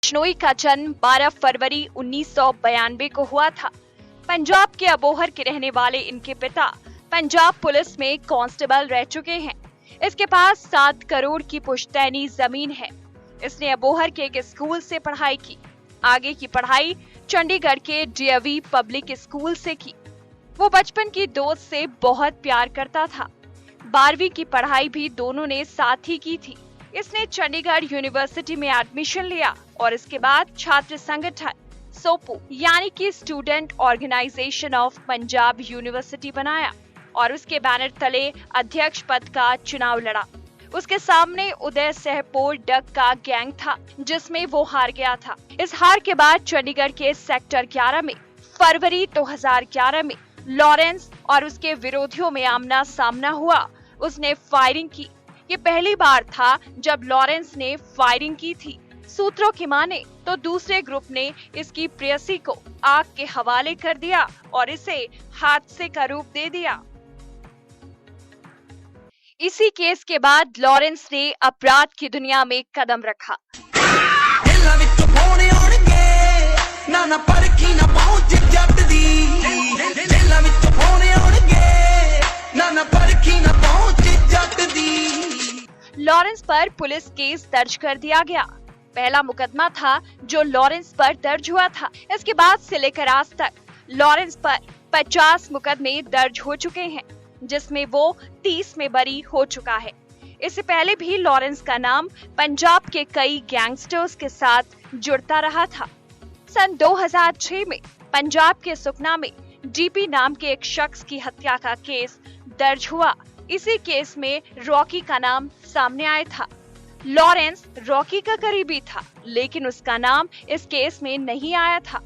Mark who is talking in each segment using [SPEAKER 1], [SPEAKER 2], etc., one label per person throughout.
[SPEAKER 1] बिश्नोई का जन्म 12 फरवरी 1992 को हुआ था। पंजाब के अबोहर के रहने वाले इनके पिता पंजाब पुलिस में कांस्टेबल रह चुके हैं। इसके पास 7 करोड़ की पुश्तैनी जमीन है। इसने अबोहर के एक स्कूल से पढ़ाई की। आगे की पढ़ाई चंडीगढ़ के डीएवी पब्लिक स्कूल से की। वो बचपन की दोस्त से बहुत प्यार करता था। 12वीं की पढ़ाई भी दोनों ने साथ ही की थी। इसने चंडीगढ़ यूनिवर्सिटी में एडमिशन लिया और इसके बाद छात्र संगठन सोपू यानी कि student organisation of Punjab university बनाया और उसके बैनर तले अध्यक्ष पद का चुनाव लड़ा। उसके सामने उदय सहपोर डग का गैंग था जिसमें वो हार गया था। इस हार के बाद चंडीगढ़ के सेक्टर 11 में फरवरी 2011 में लॉरेंस और उसके विरोधियों में आमना सामना हुआ। उसने फायरिंग की। ये पहली बार था जब लॉरेंस ने फायरिंग की थी। सूत्रों की माने तो दूसरे ग्रुप ने इसकी प्रेयसी को आग के हवाले कर दिया और इसे हादसे का रूप दे दिया। इसी केस के बाद लॉरेंस ने अपराध की दुनिया में कदम रखा। लॉरेंस पर पुलिस केस दर्ज कर दिया गया। पहला मुकदमा था जो लॉरेंस पर दर्ज हुआ था। इसके बाद से लेकर आज तक लॉरेंस पर 50 मुकदमे दर्ज हो चुके हैं, जिसमें वो 30 में बरी हो चुका है। इससे पहले भी लॉरेंस का नाम पंजाब के कई गैंगस्टर्स के साथ जुड़ता रहा था। सन 2006 में पंजाब के सुखना में डीपी नाम के एक शख्स की हत्या का केस दर्ज हुआ। इसी केस में रॉकी का नाम सामने आया था। लॉरेंस रॉकी का करीबी था, लेकिन उसका नाम इस केस में नहीं आया था।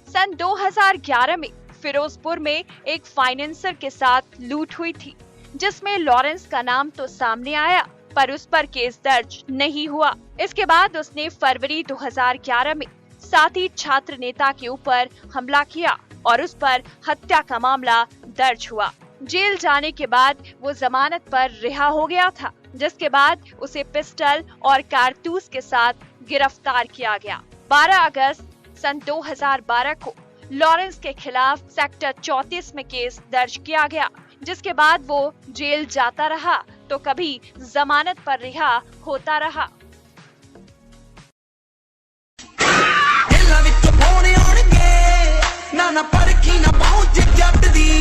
[SPEAKER 1] सन 2011 में फिरोजपुर में एक फाइनेंसर के साथ लूट हुई थी, जिसमें लॉरेंस का नाम तो सामने आया पर उस पर केस दर्ज नहीं हुआ। इसके बाद उसने फरवरी 2011 में साथी छात्र नेता के ऊपर हमला किया और उस पर हत्या का मामला दर्ज हुआ। जेल जाने के बाद वो जमानत पर रिहा हो गया था, जिसके बाद उसे पिस्टल और कारतूस के साथ गिरफ्तार किया गया। 12 अगस्त सन 2012 को लॉरेंस के खिलाफ सेक्टर 34 में केस दर्ज किया गया, जिसके बाद वो जेल जाता रहा तो कभी जमानत पर रिहा होता रहा। ना परखी ना पहुंच जट दी,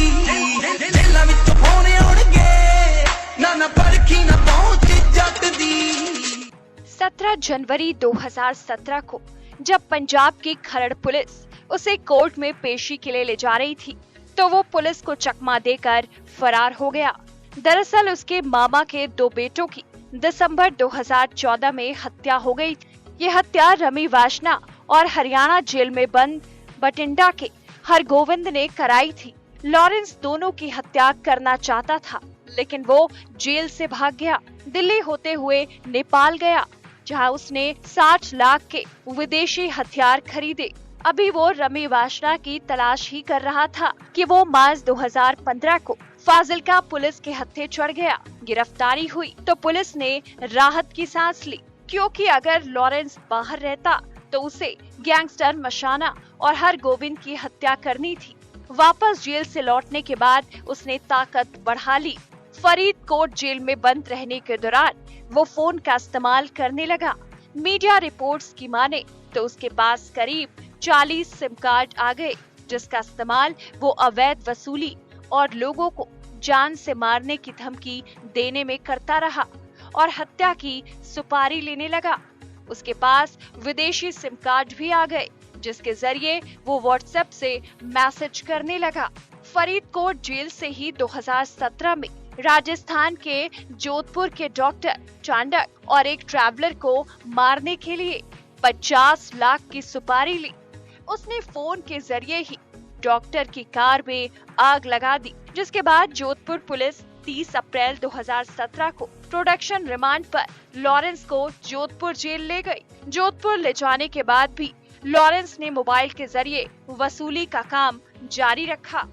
[SPEAKER 1] दिल विच होने होणगे, ना परखी ना पहुंच जट दी। 17 जनवरी 2017 को जब पंजाब की खरड़ पुलिस उसे कोर्ट में पेशी के लिए ले जा रही थी, तो वो पुलिस को चकमा देकर फरार हो गया। दरअसल उसके मामा के 2 बेटों की दिसंबर 2014 में हत्या हो गई थी। ये हत्या रमी वाशना और हरियाणा जेल में बंद बठिंडा के हरगोविंद ने कराई थी। लॉरेंस दोनों की हत्या करना चाहता था, लेकिन वो जेल से भाग गया। दिल्ली होते हुए नेपाल गया, जहां उसने 60 लाख के विदेशी हथियार खरीदे। अभी वो रमी वाशना की तलाश ही कर रहा था कि वो मार्च 2015 को फाजिल्का पुलिस के हत्थे चढ़ गया। गिरफ्तारी हुई तो पुलिस ने राहत की सांस ली, क्योंकि अगर लॉरेंस बाहर रहता तो उसे गैंगस्टर मशाना और हरगोविंद की हत्या करनी थी। वापस जेल से लौटने के बाद उसने ताकत बढ़ा ली। फरीदकोट जेल में बंद रहने के दौरान वो फोन का इस्तेमाल करने लगा। मीडिया रिपोर्ट्स की माने तो उसके पास करीब 40 सिम कार्ड आ गए, जिसका इस्तेमाल वो अवैध वसूली और लोगों को जान से मारने की धमकी देने में करता रहा और हत्या की सुपारी लेने लगा। उसके पास विदेशी सिम कार्ड भी आ गए, जिसके जरिए वो व्हाट्सएप से मैसेज करने लगा। फरीदकोट जेल से ही 2017 में राजस्थान के जोधपुर के डॉक्टर चांडक और एक ट्रैवलर को मारने के लिए 50 लाख की सुपारी ली। उसने फोन के जरिए ही डॉक्टर की कार में आग लगा दी, जिसके बाद जोधपुर पुलिस 30 अप्रैल 2017 को प्रोडक्शन रिमांड पर लॉरेंस को जोधपुर जेल ले गई। जोधपुर ले जाने के बाद भी लॉरेंस ने मोबाइल के जरिए वसूली का काम जारी रखा।